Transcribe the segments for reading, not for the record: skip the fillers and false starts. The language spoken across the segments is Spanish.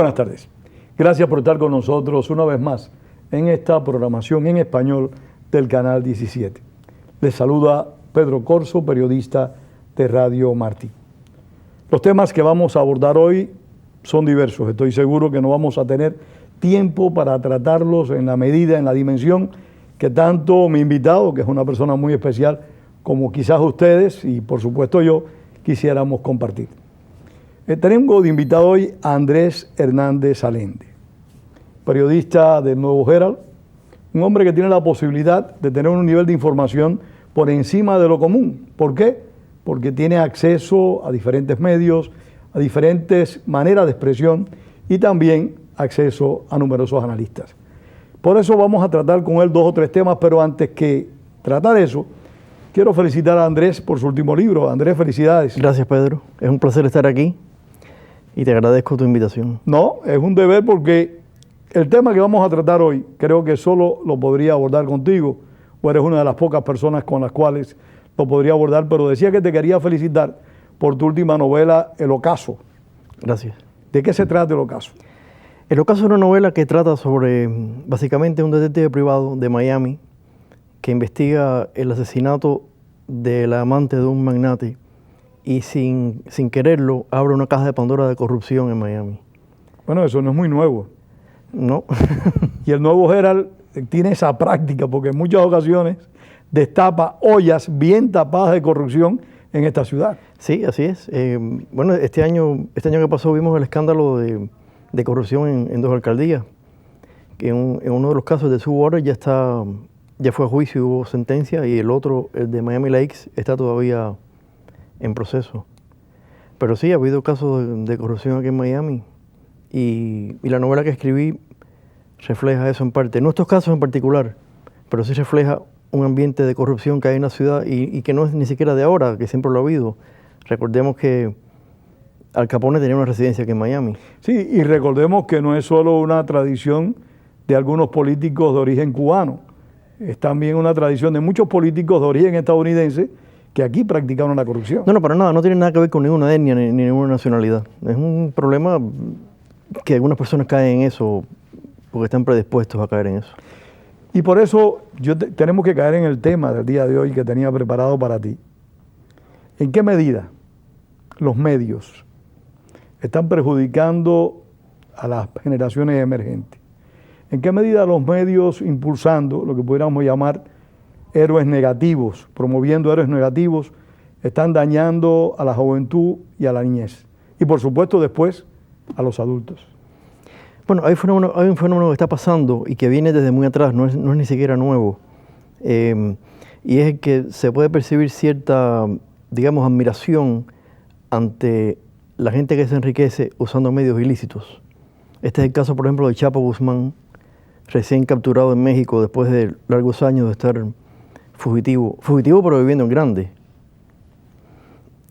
buenas tardes. Gracias por estar con nosotros una vez más en esta programación en español del Canal 17. Les saluda Pedro Corso, periodista de Radio Martí. Los temas que vamos a abordar hoy son diversos. Estoy seguro que no vamos a tener tiempo para tratarlos en la medida, en la dimensión que tanto mi invitado, que es una persona muy especial, como quizás ustedes y por supuesto yo, quisiéramos compartir. Tengo de invitado hoy a Andrés Hernández Allende, periodista del Nuevo Herald, un hombre que tiene la posibilidad de tener un nivel de información por encima de lo común. ¿Por qué? Porque tiene acceso a diferentes medios, a diferentes maneras de expresión y también acceso a numerosos analistas. Por eso vamos a tratar con él dos o tres temas, pero antes que tratar eso, quiero felicitar a Andrés por su último libro. Andrés, felicidades. Gracias, Pedro. Es un placer estar aquí y te agradezco tu invitación. No, es un deber porque el tema que vamos a tratar hoy creo que solo lo podría abordar contigo, o eres una de las pocas personas con las cuales lo podría abordar, pero decía que te quería felicitar por tu última novela, El Ocaso. Gracias. ¿De qué se trata El Ocaso? El Ocaso es una novela que trata sobre, básicamente, un detective privado de Miami que investiga el asesinato de la amante de un magnate y sin quererlo abre una caja de Pandora de corrupción en Miami. Bueno, eso no es muy nuevo. No. Y el Nuevo Herald tiene esa práctica porque en muchas ocasiones destapa ollas bien tapadas de corrupción en esta ciudad. Sí, así es. Bueno, este año que pasó vimos el escándalo de corrupción en dos alcaldías. Que en uno de los casos de Subaru ya fue a juicio, hubo sentencia, y el otro, el de Miami Lakes, está todavía en proceso. Pero sí, ha habido casos de corrupción aquí en Miami y la novela que escribí refleja eso en parte. No estos casos en particular, pero sí refleja un ambiente de corrupción que hay en la ciudad y que no es ni siquiera de ahora, que siempre lo ha habido. Recordemos que Al Capone tenía una residencia aquí en Miami. Sí, y recordemos que no es solo una tradición de algunos políticos de origen cubano, es también una tradición de muchos políticos de origen estadounidense que aquí practicaron la corrupción. No, para nada, no tiene nada que ver con ninguna etnia ni ninguna nacionalidad. Es un problema que algunas personas caen en eso porque están predispuestos a caer en eso. Y por eso tenemos que caer en el tema del día de hoy que tenía preparado para ti. ¿En qué medida los medios están perjudicando a las generaciones emergentes? ¿En qué medida los medios impulsando lo que pudiéramos llamar héroes negativos, promoviendo héroes negativos, están dañando a la juventud y a la niñez? Y por supuesto después a los adultos. Bueno, hay un fenómeno que está pasando y que viene desde muy atrás, no es ni siquiera nuevo. Y es el que se puede percibir cierta, digamos, admiración ante la gente que se enriquece usando medios ilícitos. Este es el caso, por ejemplo, de Chapo Guzmán, recién capturado en México después de largos años de estar fugitivo pero viviendo en grande.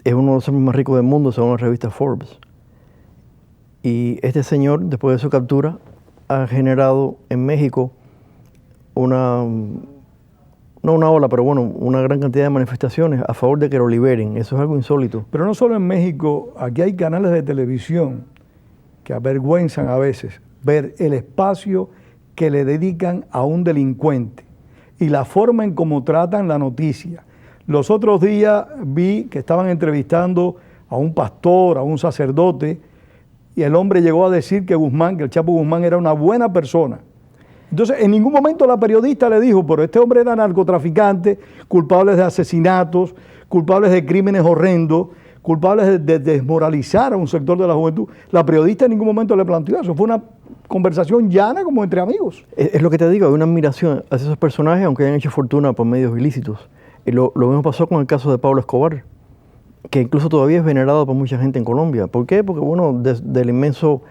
Es uno de los hombres más ricos del mundo según la revista Forbes. Y este señor, después de su captura, ha generado en México no una ola, pero bueno, una gran cantidad de manifestaciones a favor de que lo liberen. Eso es algo insólito. Pero no solo en México, aquí hay canales de televisión que avergüenzan a veces ver el espacio que le dedican a un delincuente y la forma en cómo tratan la noticia. Los otros días vi que estaban entrevistando a un pastor, a un sacerdote, y el hombre llegó a decir que el Chapo Guzmán era una buena persona. Entonces, en ningún momento la periodista le dijo, pero este hombre era narcotraficante, culpable de asesinatos, culpable de crímenes horrendos, culpable de desmoralizar a un sector de la juventud. La periodista en ningún momento le planteó eso. Fue una conversación llana como entre amigos. Es lo que te digo, hay una admiración hacia esos personajes, aunque hayan hecho fortuna por medios ilícitos. Lo mismo pasó con el caso de Pablo Escobar, que incluso todavía es venerado por mucha gente en Colombia. ¿Por qué? Porque bueno, del inmenso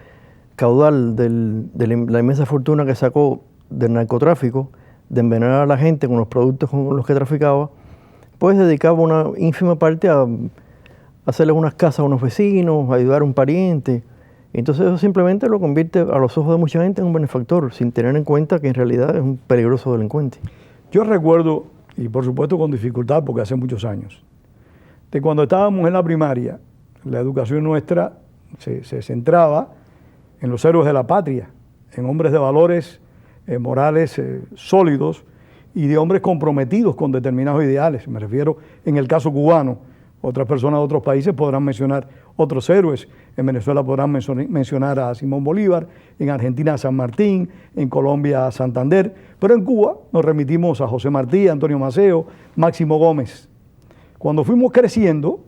caudal, de la inmensa fortuna que sacó del narcotráfico, de envenenar a la gente con los productos con los que traficaba, pues dedicaba una ínfima parte a hacerles unas casas a unos vecinos, a ayudar a un pariente. Entonces eso simplemente lo convierte a los ojos de mucha gente en un benefactor, sin tener en cuenta que en realidad es un peligroso delincuente. Yo recuerdo, y por supuesto con dificultad porque hace muchos años, de cuando estábamos en la primaria, la educación nuestra se centraba en los héroes de la patria, en hombres de valores morales sólidos y de hombres comprometidos con determinados ideales. Me refiero en el caso cubano. Otras personas de otros países podrán mencionar otros héroes. En Venezuela podrán mencionar a Simón Bolívar, en Argentina a San Martín, en Colombia a Santander, pero en Cuba nos remitimos a José Martí, Antonio Maceo, Máximo Gómez. Cuando fuimos creciendo,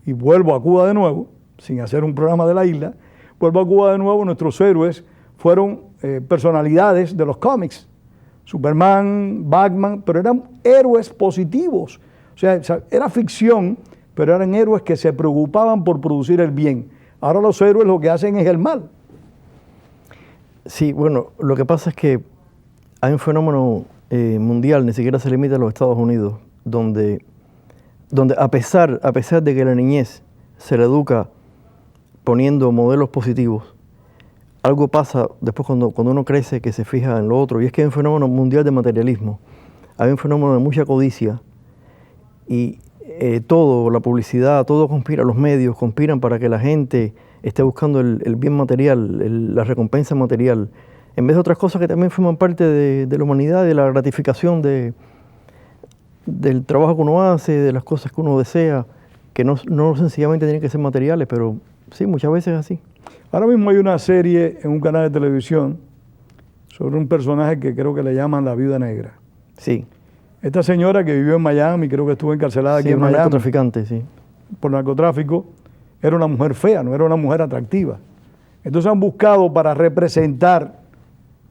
y vuelvo a Cuba de nuevo, sin hacer un programa de la isla, vuelvo a Cuba de nuevo, nuestros héroes fueron personalidades de los cómics, Superman, Batman, pero eran héroes positivos. O sea, era ficción, pero eran héroes que se preocupaban por producir el bien. Ahora los héroes lo que hacen es el mal. Sí, bueno, lo que pasa es que hay un fenómeno mundial, ni siquiera se limita a los Estados Unidos, donde a pesar de que la niñez se le educa poniendo modelos positivos, algo pasa después cuando uno crece que se fija en lo otro, y es que hay un fenómeno mundial de materialismo, hay un fenómeno de mucha codicia, y todo, la publicidad, todo conspira, los medios conspiran para que la gente esté buscando el bien material, la recompensa material, en vez de otras cosas que también forman parte de la humanidad, de la gratificación del trabajo que uno hace, de las cosas que uno desea, que no sencillamente tienen que ser materiales, pero sí, muchas veces es así. Ahora mismo hay una serie en un canal de televisión sobre un personaje que creo que le llaman la Viuda Negra. Sí. Esta señora que vivió en Miami, creo que estuvo encarcelada aquí en Miami. Narcotraficante, sí. Por narcotráfico, era una mujer fea, no era una mujer atractiva. Entonces han buscado para representar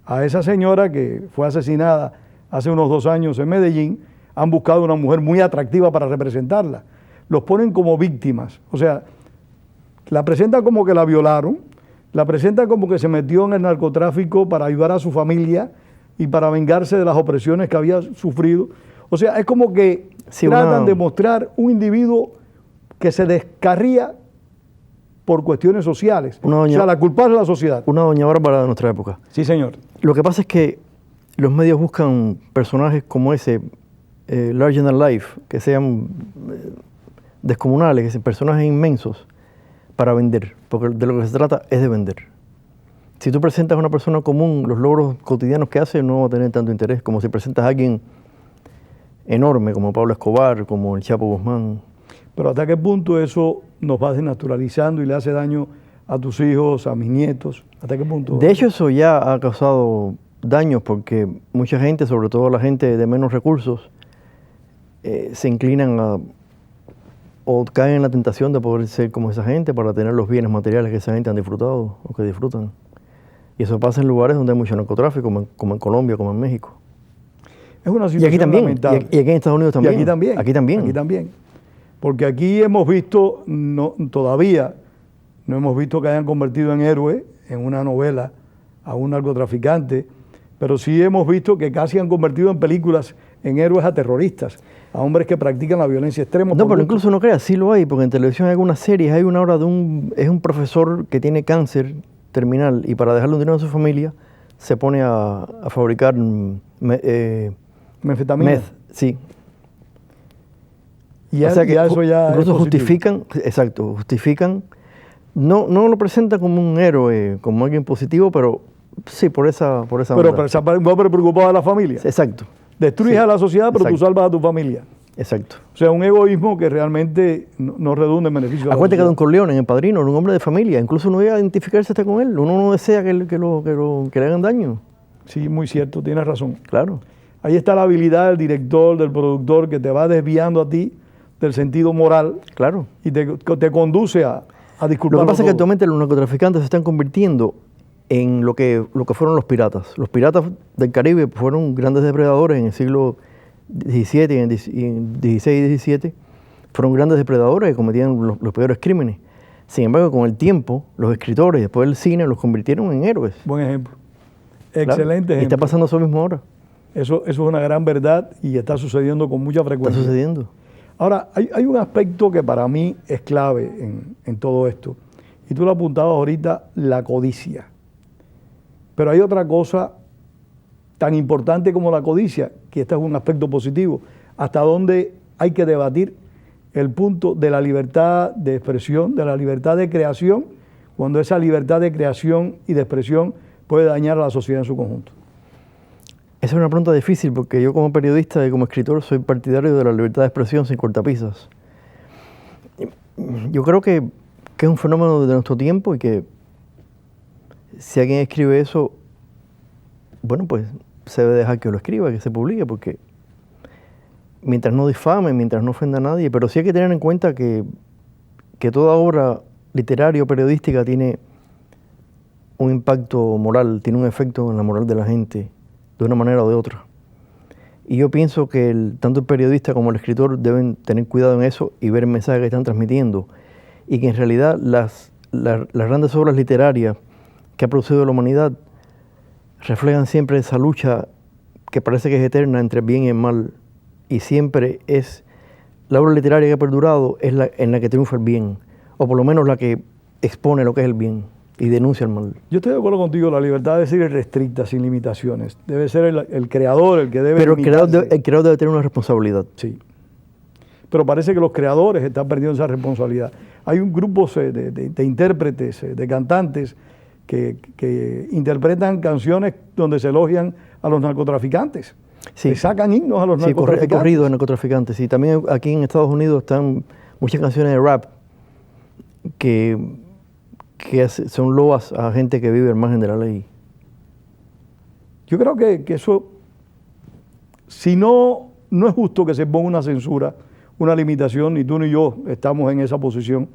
a esa señora que fue asesinada hace unos 2 años en Medellín, han buscado una mujer muy atractiva para representarla. Los ponen como víctimas, o sea, la presentan como que la violaron, la presentan como que se metió en el narcotráfico para ayudar a su familia y para vengarse de las opresiones que había sufrido. O sea, es como que tratan de mostrar un individuo que se descarría por cuestiones sociales. O sea, la culpable es la sociedad. Una doña Bárbara de nuestra época. Sí, señor. Lo que pasa es que los medios buscan personajes como ese, larger than life, que sean descomunales, que sean personajes inmensos, para vender, porque de lo que se trata es de vender. Si tú presentas a una persona común, los logros cotidianos que hace no va a tener tanto interés como si presentas a alguien enorme, como Pablo Escobar, como el Chapo Guzmán. Pero ¿hasta qué punto eso nos va desnaturalizando y le hace daño a tus hijos, a mis nietos? ¿Hasta qué punto? De hecho, eso ya ha causado daños porque mucha gente, sobre todo la gente de menos recursos, se inclinan o caen en la tentación de poder ser como esa gente para tener los bienes materiales que esa gente han disfrutado o que disfrutan. Y eso pasa en lugares donde hay mucho narcotráfico, como en Colombia, como en México. Es una situación y aquí también, lamentable. Y aquí en Estados Unidos también. Y aquí también. Aquí también. Aquí también. Porque aquí hemos visto, todavía no hemos visto que hayan convertido en héroe en una novela a un narcotraficante, pero sí hemos visto que casi han convertido en películas en héroes a terroristas, a hombres que practican la violencia extrema. No, pero incluso no creas, sí lo hay, porque en televisión hay algunas series, hay una hora es un profesor que tiene cáncer terminal y para dejarle un dinero a su familia se pone a fabricar metanfetamina. Sí. Y o sea que eso ya incluso justifican, no lo presentan como un héroe, como alguien positivo, pero sí, por esa pero preocupado de la familia. Exacto. Destruyes a la sociedad, pero tú salvas a tu familia. Exacto. O sea, un egoísmo que realmente no redunda en beneficio de la Acuérdate sociedad. que Don Corleone, en El Padrino, era un hombre de familia. Incluso uno iba a identificarse hasta con él. Uno no desea que le hagan daño. Sí, muy cierto, tienes razón. Claro. Ahí está la habilidad del director, del productor, que te va desviando a ti del sentido moral. Claro. Y te conduce a disculpar. Lo que pasa es que actualmente los narcotraficantes se están convirtiendo en lo que fueron los piratas. Los piratas del Caribe fueron grandes depredadores en el siglo XVII, en XVI y XVII. Fueron grandes depredadores que cometían los peores crímenes. Sin embargo, con el tiempo, los escritores, después del cine, los convirtieron en héroes. Buen ejemplo. Excelente ejemplo. Y está pasando eso mismo ahora. Eso es una gran verdad y está sucediendo con mucha frecuencia. Está sucediendo. Ahora, hay un aspecto que para mí es clave en todo esto. Y tú lo apuntabas ahorita, la codicia. Pero hay otra cosa tan importante como la codicia, que este es un aspecto positivo, hasta donde hay que debatir el punto de la libertad de expresión, de la libertad de creación, cuando esa libertad de creación y de expresión puede dañar a la sociedad en su conjunto? Esa es una pregunta difícil porque yo como periodista y como escritor soy partidario de la libertad de expresión sin cortapisas. Yo creo que es un fenómeno de nuestro tiempo y que si alguien escribe eso, bueno, pues se debe dejar que lo escriba, que se publique, porque mientras no difame, mientras no ofenda a nadie, pero sí hay que tener en cuenta que toda obra literaria o periodística tiene un impacto moral, tiene un efecto en la moral de la gente, de una manera o de otra. Y yo pienso que tanto el periodista como el escritor deben tener cuidado en eso y ver el mensaje que están transmitiendo. Y que en realidad las grandes obras literarias que ha producido la humanidad reflejan siempre esa lucha que parece que es eterna entre el bien y el mal. Y siempre es la obra literaria que ha perdurado es en la que triunfa el bien, o por lo menos la que expone lo que es el bien y denuncia el mal. Yo estoy de acuerdo contigo, la libertad debe ser restricta, sin limitaciones. Debe ser el creador el que debe... Pero el creador debe tener una responsabilidad. Sí. Pero parece que los creadores están perdiendo esa responsabilidad. Hay un grupo de intérpretes, de cantantes, que interpretan canciones donde se elogian a los narcotraficantes. Sí. Le sacan himnos a los narcotraficantes. Sí, corridos de narcotraficantes. Y también aquí en Estados Unidos están muchas canciones de rap que son loas a gente que vive al margen de la ley. Yo creo que eso, si no es justo que se ponga una censura, una limitación, ni tú ni yo estamos en esa posición,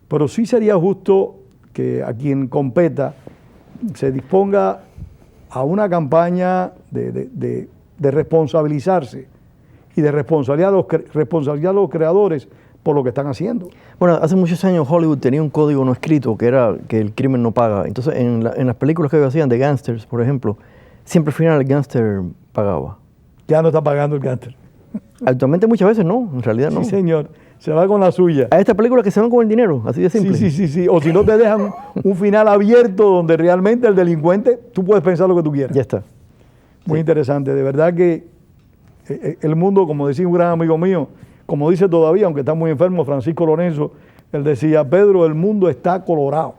pero sí sería justo que a quien competa se disponga a una campaña de responsabilizarse y de responsabilizar a los creadores por lo que están haciendo. Bueno, hace muchos años Hollywood tenía un código no escrito que era que el crimen no paga. Entonces, en las películas que ellos hacían de gángsters, por ejemplo, siempre al final el gángster pagaba. Ya no está pagando el gángster. Actualmente muchas veces no, en realidad no. Sí, señor. Se va con la suya. A esta película que se van con el dinero, así de simple. Sí. O si no te dejan un final abierto donde realmente el delincuente, tú puedes pensar lo que tú quieras. Ya está. Muy interesante. De verdad que el mundo, como decía un gran amigo mío, como dice todavía, aunque está muy enfermo, Francisco Lorenzo, él decía, Pedro, el mundo está colorado.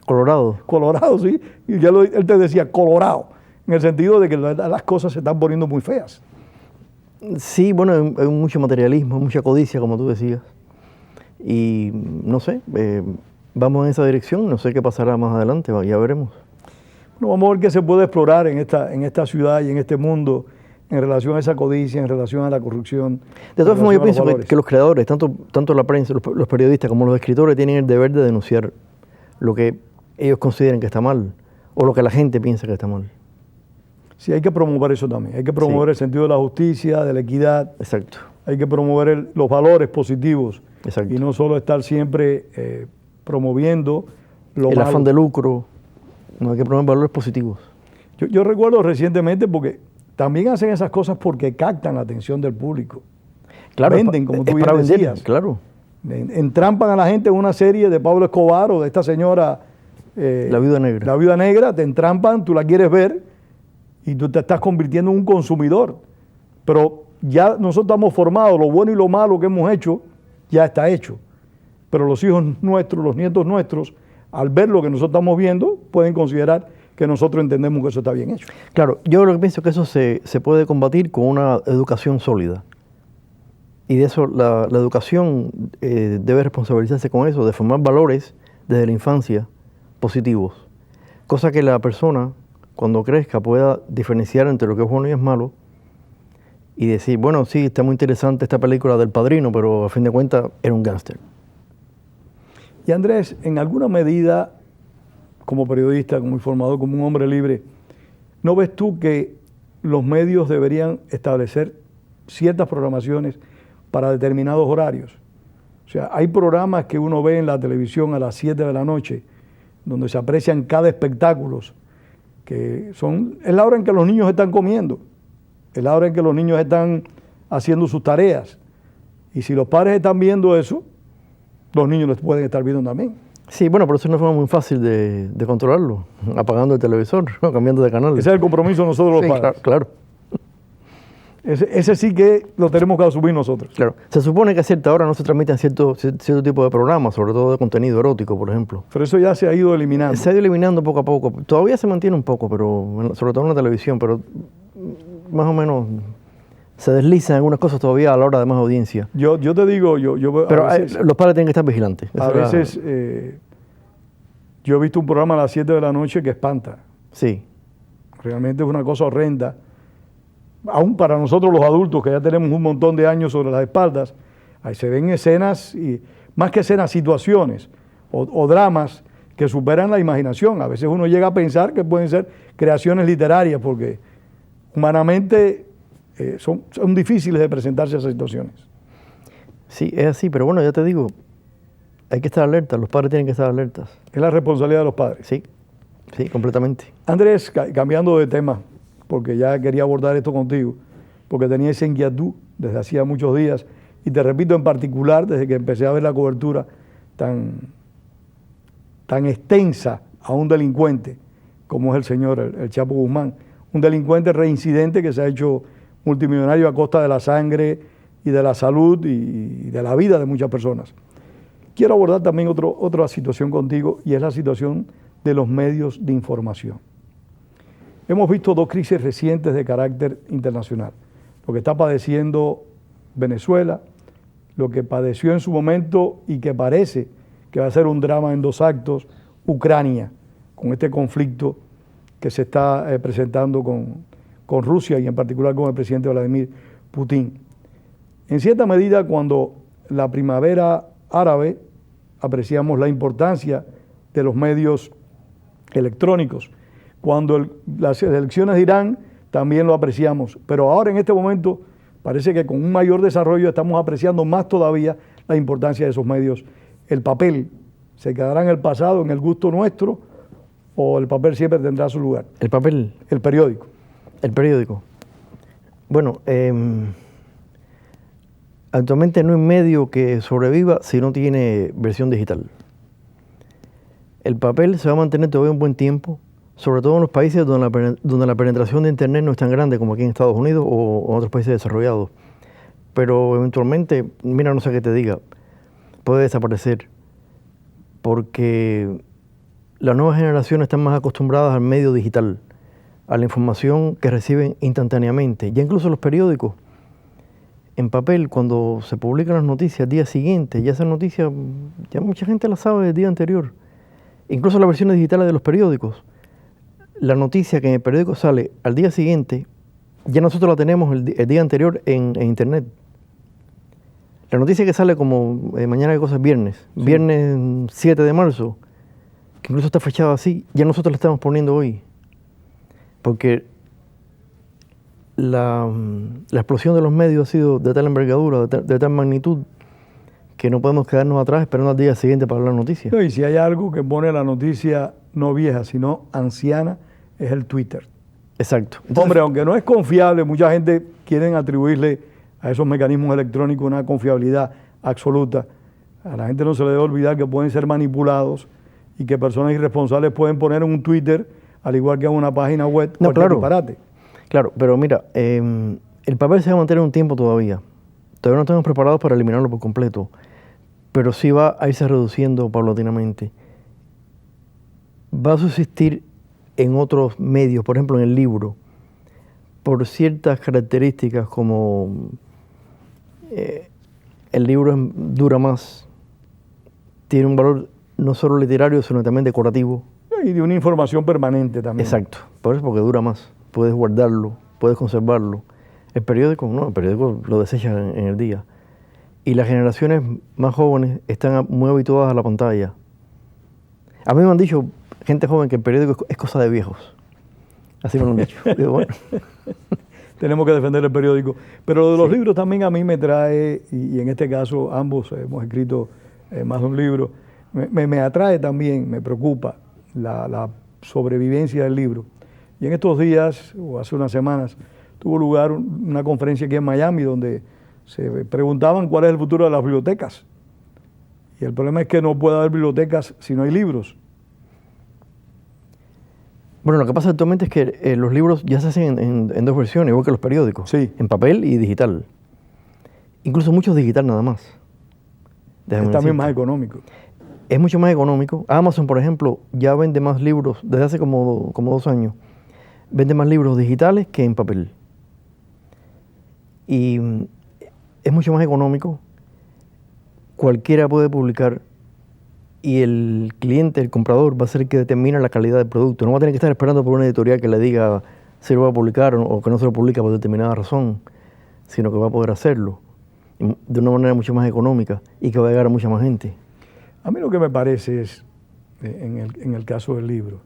Colorado. Colorado, sí. Y él te decía colorado, en el sentido de que las cosas se están poniendo muy feas. Sí, bueno, hay mucho materialismo, mucha codicia, como tú decías. Y no sé, vamos en esa dirección, no sé qué pasará más adelante, ya veremos. Bueno, vamos a ver qué se puede explorar en esta ciudad y en este mundo en relación a esa codicia, en relación a la corrupción. De todas formas, yo pienso que los creadores, tanto la prensa, los periodistas como los escritores, tienen el deber de denunciar lo que ellos consideren que está mal o lo que la gente piensa que está mal. Sí, hay que promover eso también. Hay que promover el sentido de la justicia, de la equidad. Exacto. Hay que promover los valores positivos. Exacto. Y no solo estar siempre promoviendo lo el malo. Afán de lucro. No, hay que promover valores positivos. Yo recuerdo recientemente, porque también hacen esas cosas porque captan la atención del público. Claro, venden, como tú bien decías. decías. Claro. Entrampan a la gente en una serie de Pablo Escobar o de esta señora... La Viuda Negra. La Viuda Negra, te entrampan, tú la quieres ver y tú te estás convirtiendo en un consumidor. Pero ya nosotros estamos formados, lo bueno y lo malo que hemos hecho, ya está hecho. Pero los hijos nuestros, los nietos nuestros, al ver lo que nosotros estamos viendo, pueden considerar que nosotros entendemos que eso está bien hecho. Claro, yo lo que pienso es que eso se puede combatir con una educación sólida. Y de eso la educación debe responsabilizarse con eso, de formar valores desde la infancia positivos. Cosa que la persona, cuando crezca, pueda diferenciar entre lo que es bueno y es malo y decir, bueno, sí, está muy interesante esta película del Padrino, pero a fin de cuentas era un gángster. Y Andrés, en alguna medida, como periodista, como informador, como un hombre libre, ¿no ves tú que los medios deberían establecer ciertas programaciones para determinados horarios? O sea, hay programas que uno ve en la televisión a las 7 de la noche, donde se aprecian cada espectáculo, que es la hora en que los niños están comiendo, es la hora en que los niños están haciendo sus tareas. Y si los padres están viendo eso, los niños los pueden estar viendo también. Sí, bueno, pero eso es una forma muy fácil de controlarlo, apagando el televisor, cambiando de canal. Ese es el compromiso de nosotros los padres. Claro. Ese sí que lo tenemos que asumir nosotros. Claro. Se supone que a cierta hora no se transmiten cierto tipo de programas, sobre todo de contenido erótico, por ejemplo. Pero eso ya se ha ido eliminando. Se ha ido eliminando poco a poco. Todavía se mantiene un poco, pero sobre todo en la televisión, pero más o menos se deslizan algunas cosas todavía a la hora de más audiencia. Yo te digo, pero los padres tienen que estar vigilantes. A veces yo he visto un programa a las 7 de la noche que espanta. Sí. Realmente es una cosa horrenda. Aún para nosotros los adultos, que ya tenemos un montón de años sobre las espaldas, ahí se ven escenas, y más que escenas, situaciones o dramas que superan la imaginación. A veces uno llega a pensar que pueden ser creaciones literarias, porque humanamente son difíciles de presentarse esas situaciones. Sí, es así, pero bueno, ya te digo, hay que estar alerta, los padres tienen que estar alertas. Es la responsabilidad de los padres. Sí, sí, completamente. Andrés, cambiando de tema, porque ya quería abordar esto contigo, porque tenía esa inquietud desde hacía muchos días, y te repito en particular, desde que empecé a ver la cobertura tan extensa a un delincuente, como es el señor el Chapo Guzmán, un delincuente reincidente que se ha hecho multimillonario a costa de la sangre y de la salud y de la vida de muchas personas. Quiero abordar también otra situación contigo, y es la situación de los medios de información. Hemos visto dos crisis recientes de carácter internacional. Lo que está padeciendo Venezuela, lo que padeció en su momento y que parece que va a ser un drama en 2 actos, Ucrania, con este conflicto que se está presentando con Rusia y en particular con el presidente Vladimir Putin. En cierta medida, cuando la primavera árabe apreciamos la importancia de los medios electrónicos. Cuando las elecciones de Irán también lo apreciamos, pero ahora en este momento parece que con un mayor desarrollo estamos apreciando más todavía la importancia de esos medios. El papel se quedará en el pasado, en el gusto nuestro, o el papel siempre tendrá su lugar. El papel. El periódico. El periódico. Bueno, actualmente no hay medio que sobreviva si no tiene versión digital. El papel se va a mantener todavía un buen tiempo, sobre todo en los países donde la penetración de Internet no es tan grande como aquí en Estados Unidos o en otros países desarrollados. Pero eventualmente, mira, no sé qué te diga, puede desaparecer, porque las nuevas generaciones están más acostumbradas al medio digital, a la información que reciben instantáneamente. Ya incluso los periódicos, en papel, cuando se publican las noticias al día siguiente, ya esa noticia, ya mucha gente la sabe del día anterior. Incluso las versiones digitales de los periódicos, la noticia que en el periódico sale al día siguiente, ya nosotros la tenemos el día anterior en internet. La noticia que sale como mañana de cosas viernes, sí. Viernes 7 de marzo, que incluso está fechado así, ya nosotros la estamos poniendo hoy. Porque la explosión de los medios ha sido de tal envergadura, de tal magnitud, que no podemos quedarnos atrás esperando al día siguiente para la noticia. No, y si hay algo que pone la noticia no vieja, sino anciana, es el Twitter. Exacto. Entonces, hombre, aunque no es confiable, mucha gente quiere atribuirle a esos mecanismos electrónicos una confiabilidad absoluta. A la gente no se le debe olvidar que pueden ser manipulados y que personas irresponsables pueden poner en un Twitter, al igual que en una página web, cualquier disparate. Claro, pero mira, el papel se va a mantener un tiempo todavía. Todavía no estamos preparados para eliminarlo por completo, pero sí va a irse reduciendo paulatinamente. Va a subsistir en otros medios, por ejemplo en el libro, por ciertas características como el libro dura más, tiene un valor no solo literario, sino también decorativo. Y de una información permanente también. Exacto, por eso porque dura más, puedes guardarlo, puedes conservarlo. El periódico no, el periódico lo desechan en el día. Y las generaciones más jóvenes están muy habituadas a la pantalla. A mí me han dicho, gente joven, que el periódico es cosa de viejos. Así me lo han dicho. Digo, bueno. Tenemos que defender el periódico. Pero lo de los libros también a mí me trae, y en este caso ambos hemos escrito más de un libro, me atrae también, me preocupa la sobrevivencia del libro. Y en estos días, o hace unas semanas, tuvo lugar una conferencia aquí en Miami donde se preguntaban cuál es el futuro de las bibliotecas. Y el problema es que no puede haber bibliotecas si no hay libros. Bueno, lo que pasa actualmente es que los libros ya se hacen en dos versiones, igual que los periódicos. Sí. En papel y digital. Incluso muchos digital nada más. Es también más económico. Es mucho más económico. Amazon, por ejemplo, ya vende más libros, desde hace como 2 años, vende más libros digitales que en papel. Y es mucho más económico. Cualquiera puede publicar y el cliente, el comprador, va a ser el que determina la calidad del producto. No va a tener que estar esperando por una editorial que le diga si lo va a publicar o que no se lo publica por determinada razón, sino que va a poder hacerlo de una manera mucho más económica y que va a llegar a mucha más gente. A mí lo que me parece es, en el caso del libro,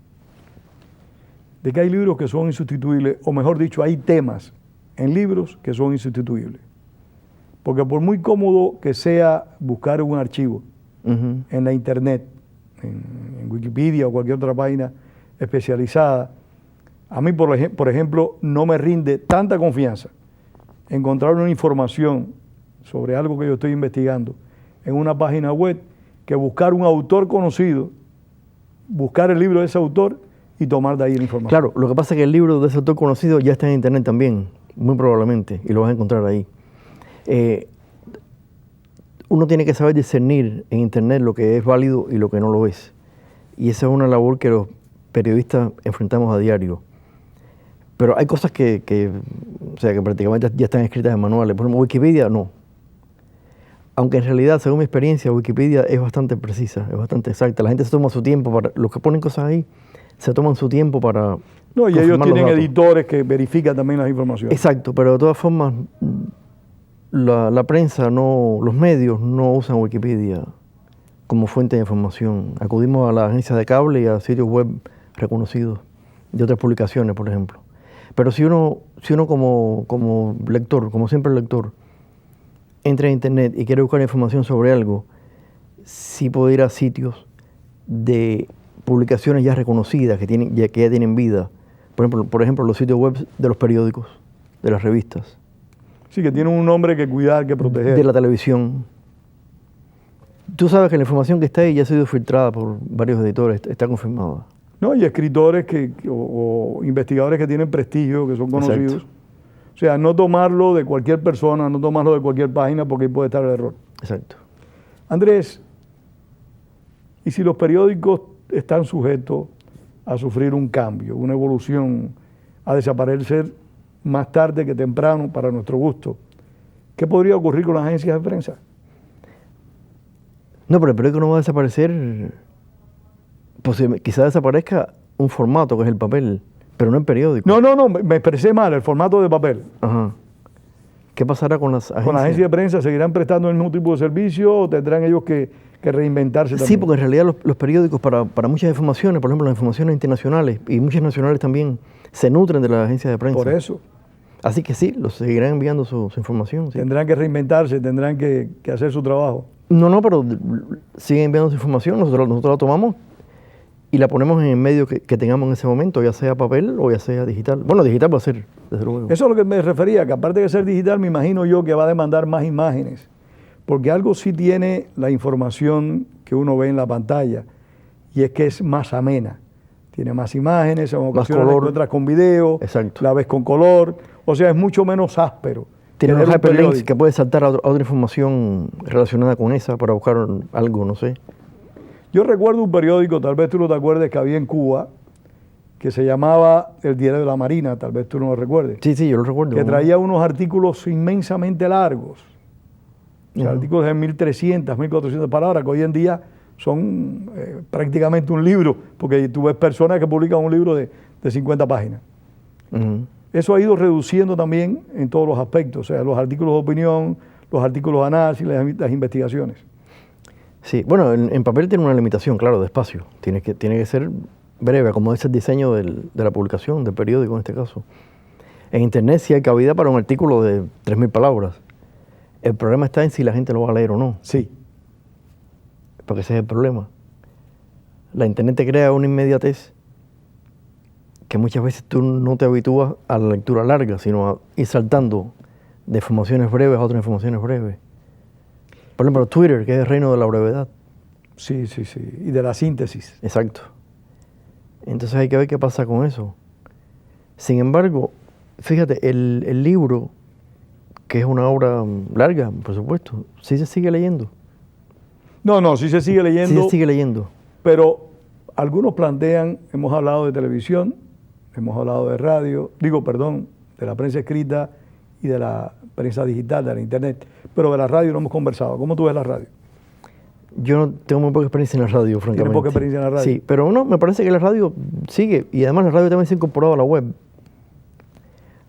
de que hay libros que son insustituibles, o mejor dicho, hay temas en libros que son insustituibles. Porque por muy cómodo que sea buscar un archivo en la internet, en Wikipedia o cualquier otra página especializada, a mí, por ejemplo, no me rinde tanta confianza encontrar una información sobre algo que yo estoy investigando en una página web que buscar un autor conocido, buscar el libro de ese autor y tomar de ahí la información. Claro, lo que pasa es que el libro de ese autor conocido ya está en internet también, muy probablemente, y lo vas a encontrar ahí. Uno tiene que saber discernir en internet lo que es válido y lo que no lo es. Y esa es una labor que los periodistas enfrentamos a diario. Pero hay cosas que prácticamente ya están escritas en manuales. Por ejemplo, Wikipedia no. Aunque en realidad, según mi experiencia, Wikipedia es bastante precisa, es bastante exacta. La gente se toma su tiempo para... Los que ponen cosas ahí se toman su tiempo para... No, y ellos tienen editores que verifican también las informaciones. Exacto, pero de todas formas, la prensa, los medios no usan Wikipedia como fuente de información. Acudimos a las agencias de cable y a sitios web reconocidos de otras publicaciones, por ejemplo. Pero si uno como lector, como siempre lector, entra en internet y quiere buscar información sobre algo, sí puede ir a sitios de publicaciones ya reconocidas, que ya tienen vida. Por ejemplo, los sitios web de los periódicos, de las revistas. Sí, que tienen un nombre que cuidar, que proteger. De la televisión. Tú sabes que la información que está ahí ya ha sido filtrada por varios editores, está confirmada. No, y escritores o investigadores que tienen prestigio, que son conocidos. Exacto. O sea, no tomarlo de cualquier persona, no tomarlo de cualquier página, porque ahí puede estar el error. Exacto. Andrés, ¿y si los periódicos están sujetos a sufrir un cambio, una evolución, a desaparecer más tarde que temprano para nuestro gusto? ¿Qué podría ocurrir con las agencias de prensa? No, pero el periódico no va a desaparecer. Pues quizás desaparezca un formato que es el papel, pero no el periódico. No, me expresé mal, el formato de papel. Ajá. ¿Qué pasará con las agencias? ¿Con las agencias de prensa seguirán prestando el mismo tipo de servicio o tendrán ellos que reinventarse también? Sí, porque en realidad los periódicos para muchas informaciones, por ejemplo las informaciones internacionales y muchas nacionales también, se nutren de las agencias de prensa. Por eso. Así que sí, los seguirán enviando su información. Sí. Tendrán que reinventarse, tendrán que hacer su trabajo. No, pero siguen enviando su información, nosotros la tomamos y la ponemos en el medio que tengamos en ese momento, ya sea papel o ya sea digital. Bueno, digital va a ser, desde luego. Eso es lo que me refería, que aparte de ser digital, me imagino yo que va a demandar más imágenes, porque algo sí tiene la información que uno ve en la pantalla, y es que es más amena. Tiene más imágenes, en ocasiones la encuentras con video, exacto, la ves con color, o sea, es mucho menos áspero. Tiene unos hyperlinks que puedes saltar a otra información relacionada con esa para buscar algo, no sé. Yo recuerdo un periódico, tal vez tú no te acuerdes, que había en Cuba, que se llamaba El Diario de la Marina, tal vez tú no lo recuerdes. Sí, yo lo recuerdo. Que traía unos artículos inmensamente largos. O sea, artículos de 1.300, 1.400 palabras, que hoy en día son prácticamente un libro, porque tú ves personas que publican un libro de 50 páginas. Eso ha ido reduciendo también en todos los aspectos, o sea, los artículos de opinión, los artículos de análisis, las investigaciones. Sí, bueno, en papel tiene una limitación, claro, de espacio. Tiene que ser breve, como es el diseño de la publicación, del periódico en este caso. En internet sí hay cabida para un artículo de 3.000 palabras. El problema está en si la gente lo va a leer o no. Sí. Porque ese es el problema. La internet te crea una inmediatez que muchas veces tú no te habitúas a la lectura larga, sino a ir saltando de informaciones breves a otras informaciones breves. Por ejemplo, Twitter, que es el reino de la brevedad. Sí, y de la síntesis. Exacto. Entonces hay que ver qué pasa con eso. Sin embargo, fíjate, el libro, que es una obra larga, por supuesto, sí se sigue leyendo. No, sí se sigue leyendo. Sí se sigue leyendo. Pero algunos plantean, hemos hablado de televisión, hemos hablado de radio, de la prensa escrita y de la prensa digital, de la internet, pero de la radio no hemos conversado. ¿Cómo tú ves la radio? Yo no tengo muy poca experiencia en la radio, francamente. ¿Tienes poca experiencia en la radio? Sí, pero no, me parece que la radio sigue, y además la radio también se ha incorporado a la web.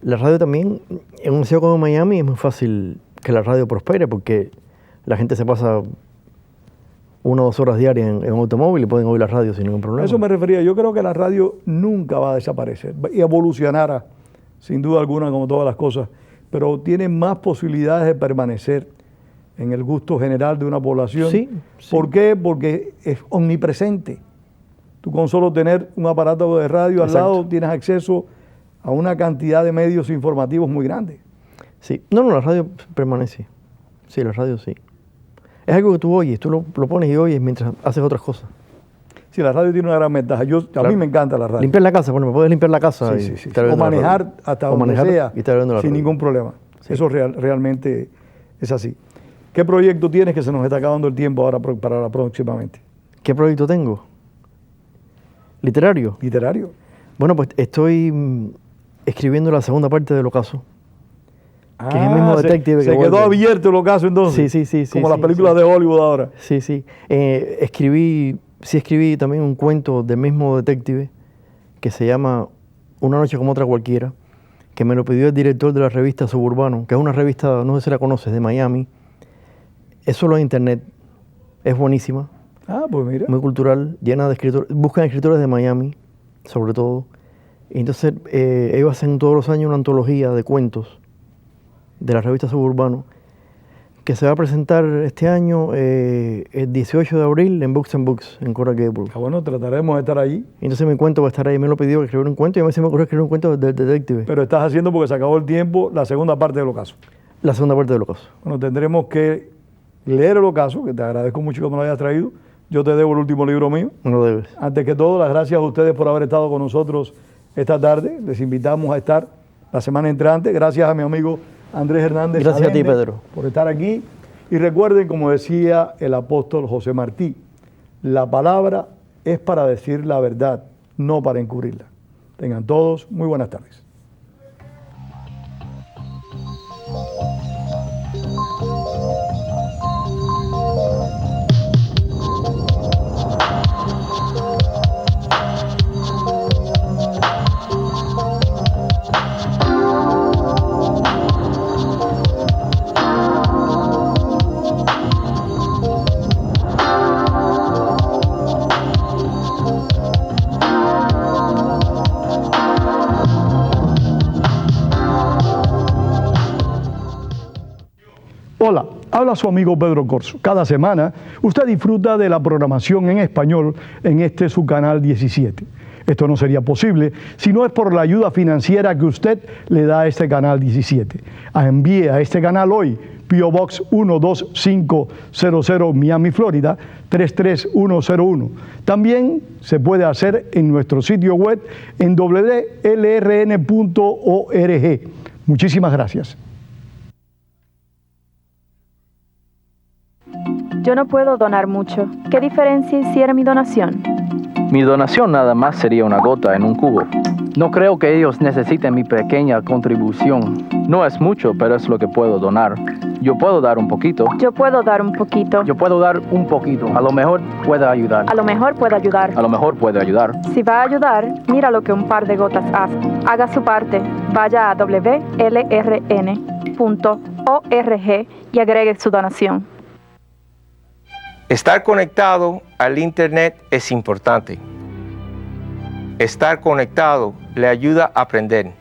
La radio también, en una ciudad como Miami, es muy fácil que la radio prospere, porque la gente se pasa 1 o 2 horas diarias en un automóvil y pueden oír la radio sin ningún problema. A eso me refería. Yo creo que la radio nunca va a desaparecer y evolucionará, sin duda alguna, como todas las cosas, pero tiene más posibilidades de permanecer en el gusto general de una población. Sí. ¿Por qué? Porque es omnipresente. Tú con solo tener un aparato de radio al lado tienes acceso a una cantidad de medios informativos muy grande. Sí, no, la radio permanece. Sí, la radio sí. Es algo que tú oyes, tú lo pones y oyes mientras haces otras cosas. Sí, la radio tiene una gran ventaja. A mí me encanta la radio. Limpiar la casa, bueno, puedes limpiar la casa. Sí. O manejar hasta donde sea, sin ningún problema. Sí. Eso realmente es así. ¿Qué proyecto tienes, que se nos está acabando el tiempo ahora para próximamente? ¿Qué proyecto tengo? ¿Literario? ¿Literario? Bueno, pues estoy escribiendo la segunda parte del Ocaso. Que es el mismo detective que se quedó abierto el Ocaso entonces. Sí. Como las películas de Hollywood ahora. Sí. Escribí también un cuento del mismo detective que se llama Una noche como otra cualquiera, que me lo pidió el director de la revista Suburbano, que es una revista, no sé si la conoces, de Miami. Es solo en internet, es buenísima. Ah, pues mira. Muy cultural, llena de escritores, buscan escritores de Miami, sobre todo. Y entonces ellos hacen todos los años una antología de cuentos de la revista Suburbano, que se va a presentar este año el 18 de abril en Books and Books, en Coral Gables. Bueno, trataremos de estar allí. Y entonces mi cuento va a estar ahí. Me lo pidió que escribiera un cuento y a mí se me ocurrió escribir un cuento del detective. Pero estás haciendo, porque se acabó el tiempo, la segunda parte del Ocaso. La segunda parte del Ocaso. Bueno, tendremos que leer el Ocaso, que te agradezco mucho que me lo hayas traído. Yo te debo el último libro mío. No lo debes. Antes que todo, las gracias a ustedes por haber estado con nosotros esta tarde. Les invitamos a estar la semana entrante. Gracias a mi amigo Andrés Hernández. Gracias a ti, Pedro, por estar aquí. Y recuerden, como decía el apóstol José Martí, la palabra es para decir la verdad, no para encubrirla. Tengan todos muy buenas tardes. Hola, habla su amigo Pedro Corso. Cada semana usted disfruta de la programación en español en su canal 17. Esto no sería posible si no es por la ayuda financiera que usted le da a este canal 17. Envíe a este canal hoy P.O. Box 12500 Miami, Florida 33101. También se puede hacer en nuestro sitio web en wlrn.org. Muchísimas gracias. Yo no puedo donar mucho. ¿Qué diferencia hiciera mi donación? Mi donación nada más sería una gota en un cubo. No creo que ellos necesiten mi pequeña contribución. No es mucho, pero es lo que puedo donar. Yo puedo dar un poquito. Yo puedo dar un poquito. Yo puedo dar un poquito. A lo mejor pueda ayudar. A lo mejor puede ayudar. A lo mejor puede ayudar. Si va a ayudar, mira lo que un par de gotas hace. Haga su parte. Vaya a wlrn.org y agregue su donación. Estar conectado al Internet es importante. Estar conectado le ayuda a aprender.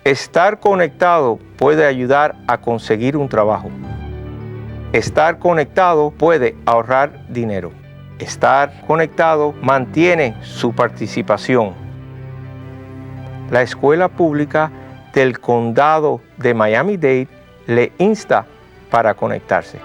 Estar conectado puede ayudar a conseguir un trabajo. Estar conectado puede ahorrar dinero. Estar conectado mantiene su participación. La Escuela Pública del Condado de Miami-Dade le insta para conectarse.